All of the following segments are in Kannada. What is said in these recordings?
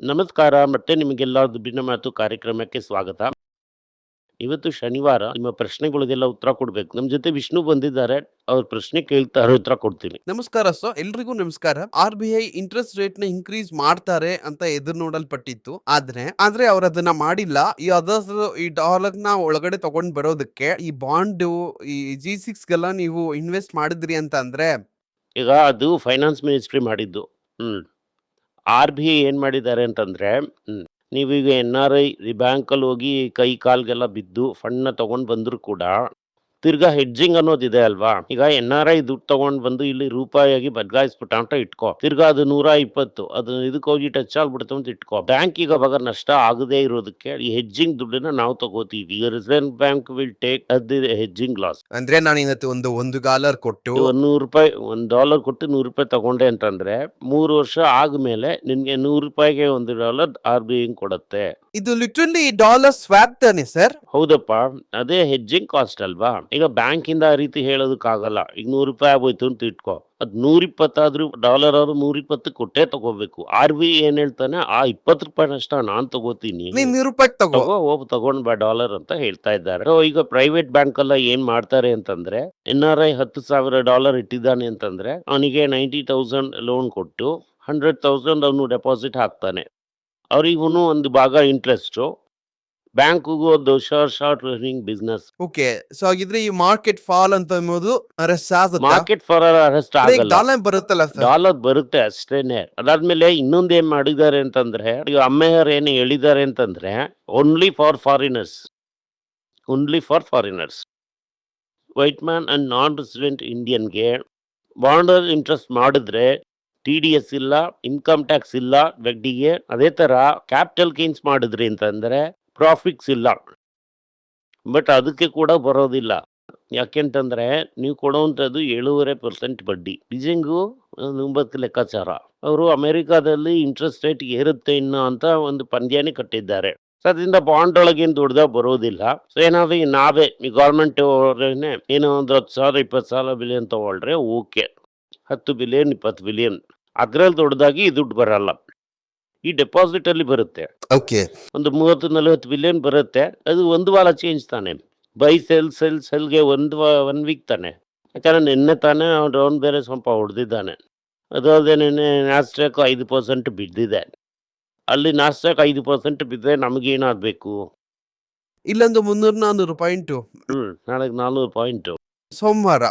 ನಮಸ್ಕಾರ. ಮತ್ತೆ ನಿಮಗೆಲ್ಲ ದುಡ್ಡಿನ ಮಾತು ಕಾರ್ಯಕ್ರಮಕ್ಕೆ ಸ್ವಾಗತ. ಇವತ್ತು ಶನಿವಾರ. ನಿಮ್ಮ ಪ್ರಶ್ನೆಗಳಿಗೆಲ್ಲ ಉತ್ತರ ಕೊಡ್ಬೇಕು. ನಮ್ಮ ಜೊತೆ ವಿಷ್ಣು ಬಂದಿದ್ದಾರೆ. ಅವ್ರ ಪ್ರಶ್ನೆ ಕೇಳ್ತಾರೆ, ಉತ್ತರ ಕೊಡ್ತೀನಿ. ನಮಸ್ಕಾರ ಸರ್, ಎಲ್ರಿಗೂ ನಮಸ್ಕಾರ. RBI ಇಂಟ್ರೆಸ್ಟ್ ರೇಟ್ ನ ಇನ್ಕ್ರೀಸ್ ಮಾಡ್ತಾರೆ ಅಂತ ಎದುರು ನೋಡಲ್ಪಟ್ಟಿತ್ತು. ಆದ್ರೆ ಅವ್ರು ಅದನ್ನ ಮಾಡಿಲ್ಲ. ಈ ಅದರ್ಸ್ ಈ ಡಾಲರ್ ನ ಒಳಗಡೆ ತಗೊಂಡ್ ಬರೋದಕ್ಕೆ ಈ ಬಾಂಡ್ ಈ G6 ಗೆಲ್ಲ ನೀವು ಇನ್ವೆಸ್ಟ್ ಮಾಡಿದ್ರಿ ಅಂತ ಅಂದ್ರೆ ಈಗ ಅದು ಫೈನಾನ್ಸ್ ಮಿನಿಸ್ಟ್ರಿ ಮಾಡಿದ್ದು. RBI ಏನ್ ಮಾಡಿದ್ದಾರೆ ಅಂತಂದ್ರೆ, ನೀವೀಗ NRI ಬ್ಯಾಂಕಲ್ಲಿ ಹೋಗಿ ಕೈ ಕಾಲ್ಗೆಲ್ಲ ಬಿದ್ದು ಫಂಡ್ನ ತಗೊಂಡ್ ಬಂದ್ರು ಕೂಡ ತಿರ್ಗಾ ಹೆಡ್ಜಿಂಗ್ ಅನ್ನೋದಿದೆ ಅಲ್ವಾ. ಈಗ NRI ದುಡ್ಡು ತಗೊಂಡ್ ಬಂದು ಇಲ್ಲಿ ರೂಪಾಯಿಯಾಗಿ ಬದಲಾಯಿಸ್ಬಿಟ್ಟ ಅಂತ ಇಟ್ಕೋ, ತಿರ್ಗಾ ಅದು 120 ಅದು ಇದಕ್ಕೆ ಹೋಗಿ ಟಚ್ ಆಗ್ಬಿಡ್ತು ಅಂತ ಇಟ್ಕೋ. ಬ್ಯಾಂಕ್ ಈಗ ಅವಾಗ ನಷ್ಟ ಆಗದೇ ಇರೋದಕ್ಕೆ ಈ ಹೆಡ್ಜಿಂಗ್ ದುಡ್ಡನ್ನ ನಾವು ತಗೋತೀವಿ. ಈಗ reserve bank will take hedging loss. ಅಂದ್ರೆ ನಾನು ಇವತ್ತು ಒಂದು ಡಾಲರ್ ಕೊಟ್ಟು $100 $1 ಕೊಟ್ಟು $100 ತಗೊಂಡೆ ಅಂತಂದ್ರೆ 3 ವರ್ಷ ಆದ್ಮೇಲೆ ನಿನ್ಗೆ $100ಗೆ $1 RBI ಕೊಡುತ್ತೆ. ಇದು ಲಿಟ್ರಲಿ ಡಾಲರ್ ಸ್ವಾಪ್ ತಾನೆ ಸರ್? ಹೌದಪ್ಪ, ಅದೇ ಹೆಡ್ಜಿಂಗ್ ಕಾಸ್ಟ್ ಅಲ್ವಾ. ಈಗ ಬ್ಯಾಂಕ್ ಇಂದ ಆ ರೀತಿ ಹೇಳೋದಕ್ಕಾಗಲ್ಲ. ಈಗ $100 ಆಗೋಯ್ತು ಅಂತ ಇಟ್ಕೋ, ಅದ್ 120 ಆದ್ರೂ ಡಾಲರ್ ಅವರು 120 ಕೊಟ್ಟೆ ತಗೋಬೇಕು. RBI ಏನ್ ಹೇಳ್ತಾನೆ, ಆ $20 ನಷ್ಟ ನಾನ್ ತಗೋತೀನಿ, ನೀನ್ ₹100 ತಗೋ. ತಗೊಂಡ್ ಬಾ ಡಾಲರ್ ಅಂತ ಹೇಳ್ತಾ ಇದ್ದಾರೆ. So, ಈಗ ಪ್ರೈವೇಟ್ ಬ್ಯಾಂಕ್ ಎಲ್ಲ ಏನ್ ಮಾಡ್ತಾರೆ ಅಂತಂದ್ರೆ, NRI $10,000 ಇಟ್ಟಿದ್ದಾನೆ ಅಂತಂದ್ರೆ ಅವನಿಗೆ 90,000 ಲೋನ್ ಕೊಟ್ಟು 100,000 ಅವನು ಡೆಪಾಸಿಟ್ ಹಾಕ್ತಾನೆ. ಅವ್ರಿಗೂ ಒಂದು ಭಾಗ ಇಂಟ್ರೆಸ್ಟ್. ಬ್ಯಾಂಕ್ಗೂ ಒಂದು short running business. Okay, so ಹಾಗಿದ್ರೆ ಈ ಮಾರ್ಕೆಟ್ ಫಾಲ್ ಅಂತ ಅನ್ನೋದು ಅರೆಸ್ಟ್ ಆಗುತ್ತಾ? ಮಾರ್ಕೆಟ್ ಫಾರ್ ಅರೆಸ್ಟ್ ಆಗಲ್ಲ. ಡಾಲರ್ ಬರುತ್ತಲ್ಲ ಸರ್? ಡಾಲರ್ ಬರುತ್ತೆ ಅಷ್ಟೇನೆ. ಅದಾದ್ಮೇಲೆ ಇನ್ನೊಂದ್ ಏನ್ ಮಾಡಿದ್ದಾರೆ ಅಂತಂದ್ರೆ, ಈಗ ಅಮ್ಮೆಯರ್ ಏನು ಹೇಳಿದ್ದಾರೆ ಅಂತಂದ್ರೆ, only for foreigners, white man and non resident ಇಂಡಿಯನ್ಗೆ ಬಾಂಡರ್ ಇಂಟ್ರೆಸ್ಟ್ ಮಾಡಿದ್ರೆ TDS ಇಲ್ಲ, ಇನ್ಕಮ್ ಟ್ಯಾಕ್ಸ್ ಇಲ್ಲ ಬಡ್ಡಿಗೆ. ಅದೇ ತರ ಕ್ಯಾಪಿಟಲ್ ಗೇನ್ಸ್ ಮಾಡಿದ್ರಿ ಅಂತಂದ್ರೆ ಪ್ರಾಫಿಟ್ಸ್ ಇಲ್ಲ, ಬಟ್ ಅದಕ್ಕೆ ಕೂಡ ಬರೋದಿಲ್ಲ. ಯಾಕೆಂತಂದ್ರೆ ನೀವು ಕೊಡುವಂಥದ್ದು 7.5% ಬಡ್ಡಿ. ಬೀಜಿಂಗು 9 ಲೆಕ್ಕಾಚಾರ. ಅವರು ಅಮೆರಿಕಾದಲ್ಲಿ ಇಂಟ್ರೆಸ್ಟ್ ರೇಟ್ ಏರುತ್ತೆ ಇನ್ನು ಅಂತ ಒಂದು ಪಂದ್ಯನೇ ಕಟ್ಟಿದ್ದಾರೆ. ಸೊ ಅದರಿಂದ ಬಾಂಡ್ ಒಳಗೇನು ದೊಡ್ಡದಾಗ ಬರೋದಿಲ್ಲ. ಸೊ ಏನಾದ್ರು ನಾವೇ ಈ ಗೌರ್ಮೆಂಟ್ ಏನೋ ಒಂದು 10,000 20,000 ಬಿಲಿಯನ್ ತಗೊಳ್ರೆ ಓಕೆ, 10 ಬಿಲಿಯನ್ 20 ಬಿಲಿಯನ್ ಅದ್ರಲ್ಲಿ ದೊಡ್ಡದಾಗಿ ಈ ದುಡ್ಡು ಬರಲ್ಲ. ಈ ಡೆಪಾಸಿಟ್ ಅಲ್ಲಿ ಬರುತ್ತೆ. ಓಕೆ, ಒಂದು 30-40 ಬಿಲಿಯನ್ ಬರುತ್ತೆ. ಅದು ಒಂದು ವಾರ ಚೇಂಜ್ ತಾನೆ. ಬೈ ಸೆಲ್ಗೆ ಒನ್ ವೀಕ್ ತಾನೆ. ಯಾಕಂದ್ರೆ ನಿನ್ನೆ ತಾನೇ ಡೌನ್ ಬೇರೆ ಸ್ವಲ್ಪ ಹೊಡೆದಿದ್ದಾನೆ. ಅದಾದ್ರೆ ನಿನ್ನೆ ನಾಸ್ಡಾಕ್ 5% ಬಿದ್ದಿದೆ. ಅಲ್ಲಿ ನಾಸ್ಡಾಕ್ 5% ಬಿದ್ದರೆ ನಮಗೇನಾಗಬೇಕು? ಇಲ್ಲೊಂದು 300-400 ಪಾಯಿಂಟು. ನಾಳೆ 400 ಪಾಯಿಂಟು. ಸೋಮವಾರ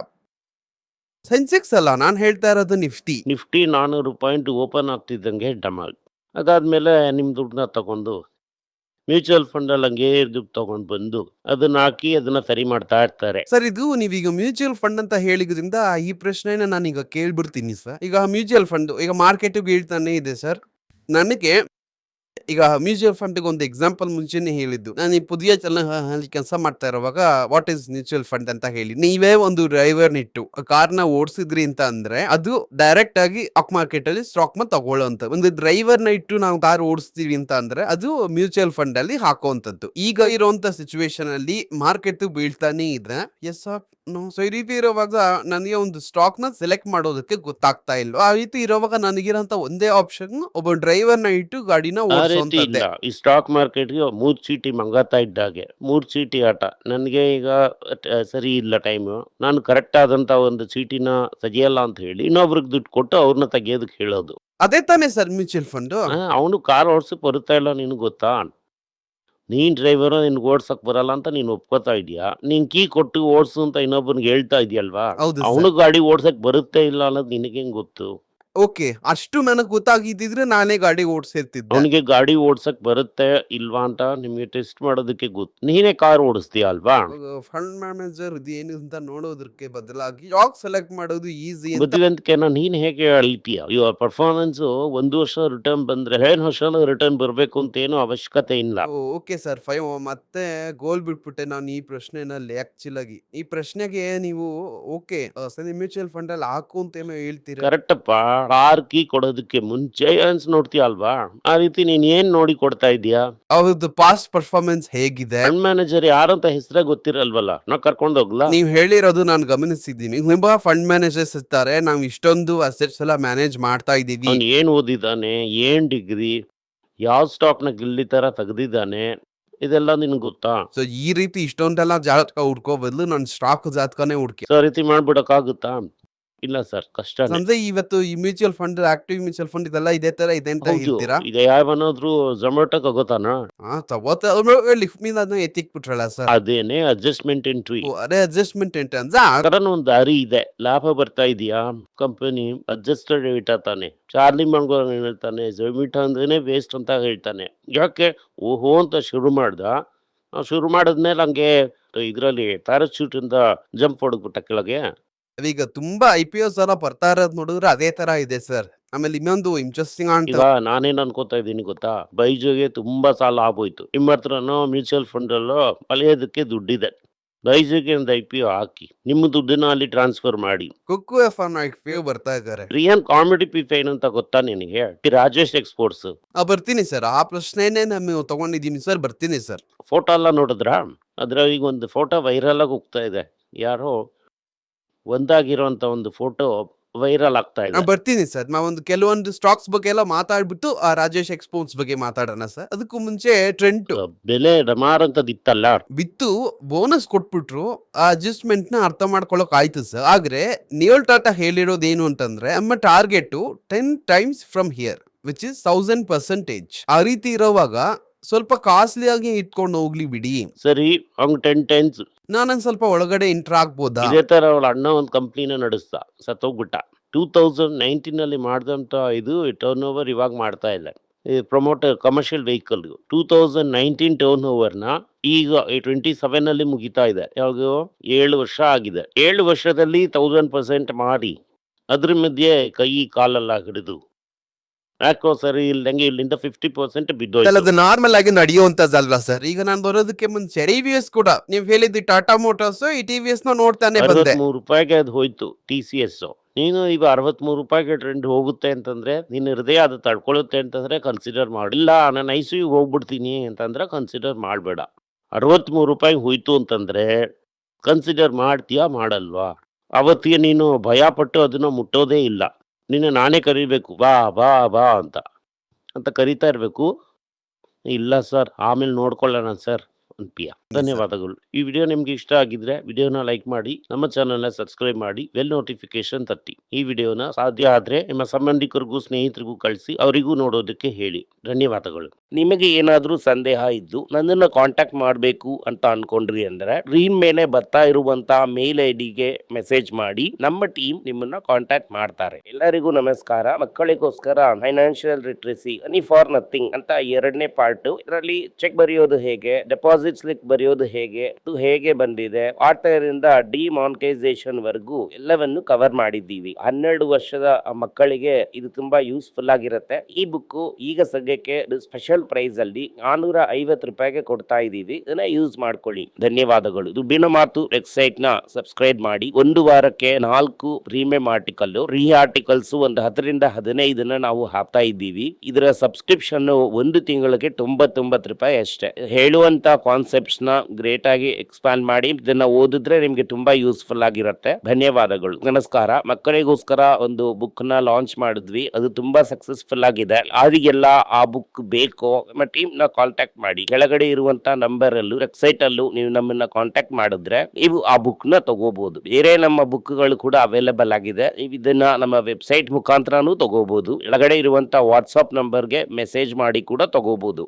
ಸೆನ್ಸೆಕ್ಸ್ ಅಲ್ಲ ನಾನು ಹೇಳ್ತಾ ಇರೋದು, ನಿಫ್ಟಿ 400 ಪಾಯಿಂಟ್ ಓಪನ್ ಆಗ್ತಿದ್ದಂಗೆ ಡಮಾಲ್. ಅದಾದ್ಮೇಲೆ ನಿಮ್ಮ ದುಡ್ಡನ್ನ ತಗೊಂಡು ಮ್ಯೂಚುವಲ್ ಫಂಡ್ ಅಲ್ಲಿ ಹಂಗೆ ದುಡ್ಡು ತಗೊಂಡು ಬಂದು ಅದನ್ನ ಹಾಕಿ ಅದನ್ನ ಸರಿ ಮಾಡ್ತಾ ಇರ್ತಾರೆ. ಸರ್. ಇದು ನೀವೀಗ ಮ್ಯೂಚುವಲ್ ಫಂಡ್ ಅಂತ ಹೇಳಿದ್ರಿಂದ ಈ ಪ್ರಶ್ನೆನ ನಾನೀಗ ಕೇಳ್ಬಿಡ್ತೀನಿ ಸರ್. ಈಗ ಮ್ಯೂಚುವಲ್ ಫಂಡ್ ಈಗ ಮಾರ್ಕೆಟ್ ಬೀಳ್ತಾನೆ ಇದೆ ಸರ್. ನನಗೆ ಈಗ ಮ್ಯೂಚುವಲ್ ಫಂಡ್ ಒಂದು ಎಕ್ಸಾಂಪಲ್ ಮುಂಚೆನೆ ಹೇಳಿದ್ದು, ನಾನು ಈ ಪುದಿಯ ಚಾನಲ್ ಕೆಲಸ ಮಾಡ್ತಾ ಇರುವಾಗ ವಾಟ್ ಈಸ್ ಮ್ಯೂಚುವಲ್ ಫಂಡ್ ಅಂತ ಹೇಳಿ, ನೀವೇ ಒಂದು ಡ್ರೈವರ್ ನಿಟ್ಟು ಕಾರ್ನ ಓಡಿಸಿದ್ರಿ ಅಂತ ಅಂದ್ರೆ ಅದು ಡೈರೆಕ್ಟ್ ಆಗಿ ಸ್ಟಾಕ್ ಮಾರ್ಕೆಟ್ ಅಲ್ಲಿ ಸ್ಟಾಕ್ ನ ತಗೊಳ್ಳೋಂತ ಒಂದು ಡ್ರೈವರ್ ನ ಇಟ್ಟು ನಾವು ಕಾರ್ ಓಡಿಸ್ತೀವಿ ಅಂತ ಅಂದ್ರೆ ಅದು ಮ್ಯೂಚುವಲ್ ಫಂಡ್ ಅಲ್ಲಿ ಹಾಕುವಂತದ್ದು. ಈಗ ಇರುವಂತ ಸಿಚುವೇಶನ್ ಅಲ್ಲಿ ಮಾರ್ಕೆಟ್ ಬೀಳ್ತಾನೆ ಇದೆ. S no. ಸೊ ಈ ರೀತಿ ಇರುವಾಗ ನನಗೆ ಒಂದು ಸ್ಟಾಕ್ ನ ಸೆಲೆಕ್ಟ್ ಮಾಡೋದಕ್ಕೆ ಗೊತ್ತಾಗ್ತಾ ಇಲ್ಲ. ಆ ರೀತಿ ಇರುವಾಗ ನನಗಿರೋಂತ ಒಂದೇ ಆಪ್ಷನ್ ಒಬ್ಬ ಡ್ರೈವರ್ ನ ಇಟ್ಟು ಗಾಡಿನ ಇಲ್ಲ. ಈ ಸ್ಟಾಕ್ ಮಾರ್ಕೆಟ್ಗೆ 3 ಚೀಟಿ ಮಂಗಾತಾ ಇದ್ದಾಗೆ 3 ಚೀಟಿ ಆಟ. ನನಗೆ ಈಗ ಸರಿ ಇಲ್ಲ ಟೈಮು, ನಾನು ಕರೆಕ್ಟ್ ಆದಂತ ಒಂದು ಚೀಟಿನ ತೆಗಿಯಲ್ಲ ಅಂತ ಹೇಳಿ ಇನ್ನೊಬ್ರಿಗೆ ದುಡ್ಡು ಕೊಟ್ಟು ಅವ್ರನ್ನ ತೆಗಿಯೋದಕ್ಕೆ ಹೇಳೋದು. ಅದೇ ತಾನೇ ಸರ್ ಮ್ಯೂಚುವಲ್ ಫಂಡ್. ಅವನು ಕಾರ್ ಓಡಿಸಕ್ ಬರುತ್ತಾ ಇಲ್ಲ ನಿನಗೆ ಗೊತ್ತಾ? ನೀನ್ ಡ್ರೈವರ್, ನಿನ್ಗೆ ಓಡ್ಸಕ್ ಬರಲ್ಲ ಅಂತ ನೀನ್ ಒಪ್ಕೋತಾ ಇದೀಯಾ. ನೀನ್ ಕೀ ಕೊಟ್ಟು ಓಡ್ಸು ಅಂತ ಇನ್ನೊಬ್ಬನಿಗೆ ಹೇಳ್ತಾ ಇದೆಯಲ್ವಾ. ಅವನು ಗಾಡಿ ಓಡ್ಸಕ್ ಬರುತ್ತೆ ಇಲ್ಲ ಅನ್ನೋದು ನಿನಗೆ ಹೆಂಗ್ ಗೊತ್ತು? ಓಕೆ, ಅಷ್ಟು ನನಗೆ ಗೊತ್ತಾಗಿದ್ದಿದ್ರೆ ನಾನೇ ಗಾಡಿ ಓಡಿಸಿರ್ತಿದ್ದೆ. ಅವನಿಗೆ ಗಾಡಿ ಓಡ್ಸಕ್ ಬರುತ್ತೆ ಇಲ್ವಾ ಅಂತ ನಿಮ್ಗೆ ಟೆಸ್ಟ್ ಮಾಡೋದಕ್ಕೆ ಗೊತ್ತು. ನೀನೇ ಕಾರ್ ಓಡಿಸ್ತೀಯ ಅಲ್ವಾ? ಫಂಡ್ ಮ್ಯಾನೇಜರ್ ಇದೇನು ಅಂತ ನೋಡೋದಕ್ಕೆ ಬದಲಾಗಿ ಜಾಬ್ ಸೆಲೆಕ್ಟ್ ಮಾಡೋದು ಈಸಿ. ಬುದ್ಧಿವಂತಿಕೆನ ನೀನ್ ಹೇಗೆ ಅಳ್ತೀಯ? ಯುವರ್ ಪರ್ಫಾರ್ಮೆನ್ಸ್ 1 ವರ್ಷ ರಿಟರ್ನ್ ಬಂದ್ರೆ 10 ವರ್ಷ ರಿಟರ್ನ್ ಬರ್ಬೇಕು ಅಂತ ಏನು ಅವಶ್ಯಕತೆ ಇಲ್ಲ. ಓಕೆ ಸರ್, ಮತ್ತೆ ಗೋಲ್ ಬಿಟ್ಬಿಟ್ಟೆ ನಾನು ಈ ಪ್ರಶ್ನೆನಲ್ಲಿ. ಆಕ್ಚುಲ್ ಆಗಿ ಈ ಪ್ರಶ್ನೆಗೆ ನೀವು ಓಕೆ ಮ್ಯೂಚುವಲ್ ಫಂಡ್ ಅಲ್ಲಿ ಹಾಕು ಅಂತ ಏನೋ ಹೇಳ್ತೀರಾ. ಕರೆಕ್ಟ್ ಅಪ್ಪ. ಕಾರ್ ಕೀ ಕೊಡೋದಕ್ಕೆ ಮುಂಚೆ ನೋಡ್ತೀಯ ಅಲ್ವಾ, ಆ ರೀತಿ ನೀನ್ ಏನ್ ನೋಡಿ ಕೊಡ್ತಾ ಇದೀಯಾ? ಅವ್ರದ್ದು ಪಾಸ್ಟ್ ಪರ್ಫಾರ್ಮೆನ್ಸ್ ಹೇಗಿದೆ? ಫಂಡ್ ಮ್ಯಾನೇಜರ್ ಯಾರಂತ ಹೆಸರೇ ಗೊತ್ತಿರಲ್ವಲ್ಲ, ನಾ ಕರ್ಕೊಂಡು ಹೋಗ್ಲಾ? ನೀವ್ ಹೇಳಿರೋದು ನಾನು ಗಮನಿಸಿದ್ದೀನಿ. ತುಂಬಾ ಫಂಡ್ ಮ್ಯಾನೇಜರ್ಸ್ ಇರ್ತಾರೆ, ನಾವು ಇಷ್ಟೊಂದು ಅಸೆಟ್ಸ್ ಎಲ್ಲ ಮ್ಯಾನೇಜ್ ಮಾಡ್ತಾ ಇದೀವಿ. ಅವ್ನು ಏನ್ ಓದಿದಾನೆ, ಏನ್ ಡಿಗ್ರಿ, ಯಾವ ಸ್ಟಾಕ್ನ ಗಿಲ್ಲಿ ತರ ತೆಗ್ದಿದ್ದಾನೆ ಇದೆಲ್ಲ ನಿನ್ಗೆ ಗೊತ್ತಾ? ಸೊ ಈ ರೀತಿ ಇಷ್ಟೊಂದೆಲ್ಲ ಜಾತಕ ಹುಡ್ಕೋ ಬದಲು ನಾನು ಸ್ಟಾಕ್ ಜಾತಕನೇ ಹುಡ್ಕಿ. ಸೊ ಆ ರೀತಿ ಮಾಡ್ಬಿಡಕ್ಕಾಗುತ್ತಾ? ಇಲ್ಲ ಸರ್, ಕಷ್ಟನೇ. ಅಂದ್ರೆ ಇವತ್ತು ಈ mutual fund, active mutual fund ಇದೆಲ್ಲ ಇದೇ ತರ ಇದೆ ಅಂತ ಹೌದು, ಹೇಳ್ತೀರಾ? ಈಗ ಯಾವನಾದ್ರೂ ಝೊಮ್ಯಾಟೊ ತಗೋತಾನ? ಲಿಫ್ಟ್ మీద ಎತ್ತಿಕ್ಬಿಟ್ರಲ್ಲ ಸರ್. ಅದೇನೆ ಅಡ್ಜಸ್ಟ್ಮೆಂಟ್ ಎಂಟ್ರಿ. ಅದೇ ಅಡ್ಜಸ್ಟ್ಮೆಂಟ್ ಅಂದ್ರೆ ಅದರನ್ನು ಒಂದು ದಾರಿ ಇದೆ. ಲಾಭ ಬರ್ತಾ ಇದೆಯಾ ಕಂಪನಿ ಅಡ್ಜಸ್ಟೆಡ್ ರೇಟ್ ತಾನೆ. ಚಾರ್ಲಿ ಮಂಗೋನ್ ಏನ್ ಹೇಳ್ತಾನೆ, ಝೊಮ್ಯಾಟೊ ಅಂದ್ರೇನೆ ವೇಸ್ಟ್ ಅಂತ ಹೇಳ್ತಾನೆ. ಯಾಕೆ ಓಹೋ ಅಂತ ಶುರು ಮಾಡ್ದ. ಶುರು ಮಾಡಿದ್ಮೇಲೆ ಹಂಗೆ ಇದ್ರಲ್ಲಿ ಪ್ಯಾರಾಚೂಟ್ ಇಂದ ಜಂಪ್ ಹೊಡೆದ್ಬಿಟ್ಟ ಕೆಳಗೆ. ಈಗ ತುಂಬಾ IPOs ಎಲ್ಲ ಬರ್ತಾ ಇರೋದ್ ನೋಡಿದ್ರೆ ಅದೇ ತರ ಇದೆ ಸರ್. ಆಮೇಲೆ ಇನ್ನೊಂದು ಇಂಟ್ರೆಸ್ಟಿಂಗ್ ಅಂತ ಈಗ ನಾನೇನ್ ಅನ್ಕೋತಾ ಇದ್ದೀನಿ ಗೊತ್ತಾ, ಬೈಜುಗೆ ತುಂಬಾ ಸಾಲ ಆಗೋಯ್ತು. ನಿಮ್ಮ ಹತ್ರನೋ ಮ್ಯೂಚುವಲ್ ಫಂಡ್ ಅಲ್ಲೋ ಕಲಿಯೋದಕ್ಕೆ ದುಡ್ಡಿದೆ. ಬೈಜುಗೆ ಒಂದು IPO ಹಾಕಿ ನಿಮ್ಮ ದುಡ್ಡನ್ನ ಅಲ್ಲಿ ಟ್ರಾನ್ಸ್ಫರ್ ಮಾಡಿ. ಕುಕ್ಕು ಎಫ್ಎನ್ IPO ಬರ್ತಾ ಇದ್ದಾರೆ. ರಿಯನ್ ಕಾಮಿಡಿ ಪಿಫೈನ್ ಅಂತ ಗೊತ್ತಾ ನಿನಗೆ? ರಾಜೇಶ್ ಎಕ್ಸ್ಪೋರ್ಟ್ಸ್. ಬರ್ತೀನಿ ಸರ್, ಆ ಪ್ರಶ್ನೆನೇ ನಾನು ತಗೊಂಡಿದ್ದೀನಿ ಸರ್, ಬರ್ತೀನಿ ಸರ್. ಫೋಟೋ ಎಲ್ಲ ನೋಡಿದ್ರಾ? ಅದ್ರಾಗ ಈಗ ಒಂದು ಫೋಟೋ ವೈರಲ್ ಆಗಿ ಹೋಗ್ತಾ ಇದೆ. ಯಾರೋ ಒಂದಾಗಿರೋಂತ ಒಂದು ಫೋಟೋ ವೈರಲ್ ಆಗ್ತಾ ಇದೆ. ಬರ್ತೀನಿ ಸರ್. ಒಂದು ಕೆಲವೊಂದು ಸ್ಟಾಕ್ಸ್ ಬಗ್ಗೆ ಎಲ್ಲ ಮಾತಾಡ್ಬಿಟ್ಟು ಆ ರಾಜೇಶ್ ಎಕ್ಸ್ಪೋರ್ಟ್ಸ್ ಬಗ್ಗೆ ಮಾತಾಡೋಣ ಸರ್. ಅದಕ್ಕೂ ಮುಂಚೆ ಟ್ರೆಂಡ್ ಬೆಲೆ ಡಮಾರ್ ಅಂತದಿತ್ತಲ್ಲ, ಬಿತ್ತು ಬೋನಸ್ ಕೊಟ್ಬಿಟ್ರು. ಆ ಅಡ್ಜಸ್ಟ್ಮೆಂಟ್ ನ ಅರ್ಥ ಮಾಡ್ಕೊಳಕ್ ಆಯ್ತು ಸರ್. ಆದ್ರೆ ನಿಯೋಲ್ ಟಾಟಾ ಹೇಳಿರೋದು ಏನು ಅಂತಂದ್ರೆ, ನಮ್ಮ target 10 times from here which is 1000%. ಆ ರೀತಿ ಇರೋವಾಗ ಸ್ವಲ್ಪ ಕಾಸ್ಟ್ಲಿ ಆಗಿ ಇಟ್ಕೊಂಡು ಹೋಗ್ಲಿ ಬಿಡಿ. ಸರಿ ಹಂಗ್ 10 times ನಾನೊಂದ್ ಸ್ವಲ್ಪ ಒಳಗಡೆ ಎಂಟರ್ ಆಗ್ಬೋದಾ? ಇದೇ ತರ ಅವಳ ಅಣ್ಣ ಒಂದು ಕಂಪ್ನಿನ ನಡೆಸ್ದ, ಸತ್ತೋಗ್ಬಿಟ್ಟ. 2019 ಅಲ್ಲಿ ಮಾಡಿದಂತ ಇದು ಟರ್ನ್ ಓವರ್ ಇವಾಗ ಮಾಡ್ತಾ ಇಲ್ಲ. ಪ್ರಮೋಟರ್ ಕಮರ್ಷಿಯಲ್ ವೆಹಿಕಲ್ 2019 ಟರ್ನ್ ಓವರ್ನ ಈಗ 27 ಅಲ್ಲಿ ಮುಗಿತಾ ಇದೆ. ಯಾವಾಗ 7 ವರ್ಷ ಆಗಿದೆ. 7 ವರ್ಷದಲ್ಲಿ 1000% ಮಾಡಿ ಅದ್ರ ಮಧ್ಯೆ ಕೈ ಕಾಲೆಲ್ಲ ಹಿಡಿದು ಯಾಕೋ ಸರಿ ಇಲ್ದಂಗೆ ಇಲ್ಲಿಂದ 50% ಬಿದ್ದೋಯ್ತು. ಅದು ನಾರ್ಮಲ್ ಆಗಿ ನಡೆಯುವಂತದ್ದಲ್ವಾ ಸರ್? ಈಗ ನಾನು ಬರೋದಕ್ಕೆ ಮುಂಚೆ TVS ಕೂಡ ನೀವು ಹೇಳಿದ್ದು ಟಾಟಾ ಮೋಟಾರ್ಸ್, ಈ TVS ನ ನೋಡ್ತಾನೆ ಬಂದೆ. 63 ರೂಪಾಯಿಗೆ ಅದು ಹೋಯ್ತು TCS. ನೀನು ಈಗ 63 ರೂಪಾಯಿಗೆ ಟ್ರೆಂಡ್ ಹೋಗುತ್ತೆ ಅಂತಂದ್ರೆ, ನಿನ್ನ ಹೃದಯ ಅದು ತಡ್ಕೊಳ್ಳುತ್ತೆ ಅಂತಂದ್ರೆ ಕನ್ಸಿಡರ್ ಮಾಡಿಲ್ಲ. ನಾನು ICU ಹೋಗ್ಬಿಡ್ತೀನಿ ಅಂತಂದ್ರೆ ಕನ್ಸಿಡರ್ ಮಾಡಬೇಡ. 63 ರೂಪಾಯಿಗೆ ಹೋಯ್ತು ಅಂತಂದ್ರೆ ಕನ್ಸಿಡರ್ ಮಾಡ್ತೀಯಾ ಮಾಡಲ್ವಾ? ಅವತ್ತಿಗೆ ನೀನು ಭಯ ಪಟ್ಟು ಅದನ್ನ ಮುಟ್ಟೋದೇ ಇಲ್ಲ. ನಿನ್ನ ನಾನೇ ಕರಿಬೇಕು, ಬಾ ಬಾ ಬಾ ಅಂತ ಕರಿತಾ ಇರಬೇಕು. ಇಲ್ಲ ಸರ್ ಆಮೇಲೆ ನೋಡ್ಕೊಳ್ಳೋಣ ಸರ್ ಅನ್ಪಿಯ. ಧನ್ಯವಾದಗಳು. ಈ ವಿಡಿಯೋ ನಿಮ್ಗೆ ಇಷ್ಟ ಆಗಿದ್ರೆ ವಿಡಿಯೋನ ಲೈಕ್ ಮಾಡಿ, ನಮ್ಮ ಚಾನಲ್ನ ಸಬ್ಸ್ಕ್ರೈಬ್ ಮಾಡಿ, ಬೆಲ್ ನೋಟಿಫಿಕೇಶನ್ ತಟ್ಟಿ. ಈ ವಿಡಿಯೋನ ಸಾಧ್ಯ ಆದ್ರೆ ನಿಮ್ಮ ಸಂಬಂಧಿಕರಿಗೂ ಸ್ನೇಹಿತರಿಗೂ ಕಳಿಸಿ, ಅವರಿಗೂ ನೋಡೋದಕ್ಕೆ ಹೇಳಿ. ಧನ್ಯವಾದಗಳು. ನಿಮಗೆ ಏನಾದರೂ ಸಂದೇಹ ಇದ್ದು ನನ್ನನ್ನು ಕಾಂಟ್ಯಾಕ್ಟ್ ಮಾಡಬೇಕು ಅಂತ ಅನ್ಕೊಂಡ್ರಿ ಅಂದ್ರೆ ಸ್ಕ್ರೀನ್ ಮೇಲೆ ಬರ್ತಾ ಇರುವಂತಹ ಮೇಲ್ ಐಡಿಗೆ ಮೆಸೇಜ್ ಮಾಡಿ, ನಮ್ಮ ಟೀಮ್ ನಿಮ್ಮನ್ನ ಕಾಂಟ್ಯಾಕ್ಟ್ ಮಾಡ್ತಾರೆ. ಎಲ್ಲರಿಗೂ ನಮಸ್ಕಾರ. ಮಕ್ಕಳಿಗೋಸ್ಕರ financial literacy any for nothing ಅಂತ 2ನೇ ಪಾರ್ಟ್. ಇದರಲ್ಲಿ ಚೆಕ್ ಬರೆಯೋದು ಹೇಗೆ, ಡೆಪಾಸಿಟ್ ಸ್ಲಿಪ್ ಬರೆಯೋದು ಹೇಗೆ, ಅದು ಹೇಗೆ ಬಂದಿದೆ, ಆಟರಿಂದ ಡಿಮಾನಿಟೈಸೇಷನ್ ವರೆಗೂ ಎಲ್ಲವನ್ನು ಕವರ್ ಮಾಡಿದ್ದೀವಿ. 12 ವರ್ಷದ ಮಕ್ಕಳಿಗೆ ಇದು ತುಂಬಾ ಯೂಸ್ಫುಲ್ ಆಗಿರುತ್ತೆ. ಈ ಬುಕ್ ಈಗ ಸದ್ಯಕ್ಕೆ ಸ್ಪೆಷಲ್ ಪ್ರೈಸ್ ಅಲ್ಲಿ 450 ರೂಪಾಯಿಗೆ ಕೊಡ್ತಾ ಇದ್ದೀವಿ. ಇದನ್ನ ಯೂಸ್ ಮಾಡ್ಕೊಳ್ಳಿ. ಧನ್ಯವಾದಗಳು. ದುಡ್ಡಿನ ಮಾತು ವೆಬ್ಸೈಟ್ ನ ಸಬ್ಸ್ಕ್ರೈಬ್ ಮಾಡಿ. 1 ವಾರಕ್ಕೆ 4 ಪ್ರೀಮಿಯಂ ಆರ್ಟಿಕಲ್, ರೀ ಆರ್ಟಿಕಲ್ಸ್ ಒಂದು 10ರಿಂದ 15 ನಾವು ಹಾಕ್ತಾ ಇದ್ದೀವಿ. ಇದರ ಸಬ್ಸ್ಕ್ರಿಪ್ಷನ್ 1 ತಿಂಗಳಿಗೆ 99 ರೂಪಾಯಿ ಅಷ್ಟೇ. ಹೇಳುವಂತ ಕಾನ್ಸೆಪ್ಟ್ಸ್ ನ ಗ್ರೇಟ್ ಆಗಿ ಎಕ್ಸ್ಪ್ಯಾಂಡ್ ಮಾಡಿ. ಇದನ್ನ ಓದಿದ್ರೆ ನಿಮ್ಗೆ ತುಂಬಾ ಯೂಸ್ಫುಲ್ ಆಗಿರುತ್ತೆ. ಧನ್ಯವಾದಗಳು. ನಮಸ್ಕಾರ. ಮಕ್ಕಳಿಗೋಸ್ಕರ ಒಂದು ಬುಕ್ ನ ಲಾಂಚ್ ಮಾಡಿದ್ವಿ, ಅದು ತುಂಬಾ ಸಕ್ಸಸ್ಫುಲ್ ಆಗಿದೆ. ಯಾರಿಗೆಲ್ಲ ಆ ಬುಕ್ ಬೇಕೋ ನಮ್ಮ ಟೀಮ್ ನ ಕಾಂಟ್ಯಾಕ್ಟ್ ಮಾಡಿ. ಕೆಳಗಡೆ ಇರುವಂತ ನಂಬರ್ ಅಲ್ಲೂ ವೆಬ್ಸೈಟ್ ಅಲ್ಲೂ ನೀವು ನಮ್ಮನ್ನ ಕಾಂಟ್ಯಾಕ್ಟ್ ಮಾಡಿದ್ರೆ ನೀವು ಆ ಬುಕ್ ನ ತಗೋಬಹುದು. ಬೇರೆ ನಮ್ಮ ಬುಕ್ ಗಳು ಕೂಡ ಅವೈಲೇಬಲ್ ಆಗಿದೆ. ನೀವು ಇದನ್ನ ನಮ್ಮ ವೆಬ್ಸೈಟ್ ಮುಖಾಂತರನೂ ತಗೋಬಹುದು. ಕೆಳಗಡೆ ಇರುವಂತ ವಾಟ್ಸ್ಆಪ್ ನಂಬರ್ಗೆ ಮೆಸೇಜ್ ಮಾಡಿ ಕೂಡ ತಗೋಬಹುದು.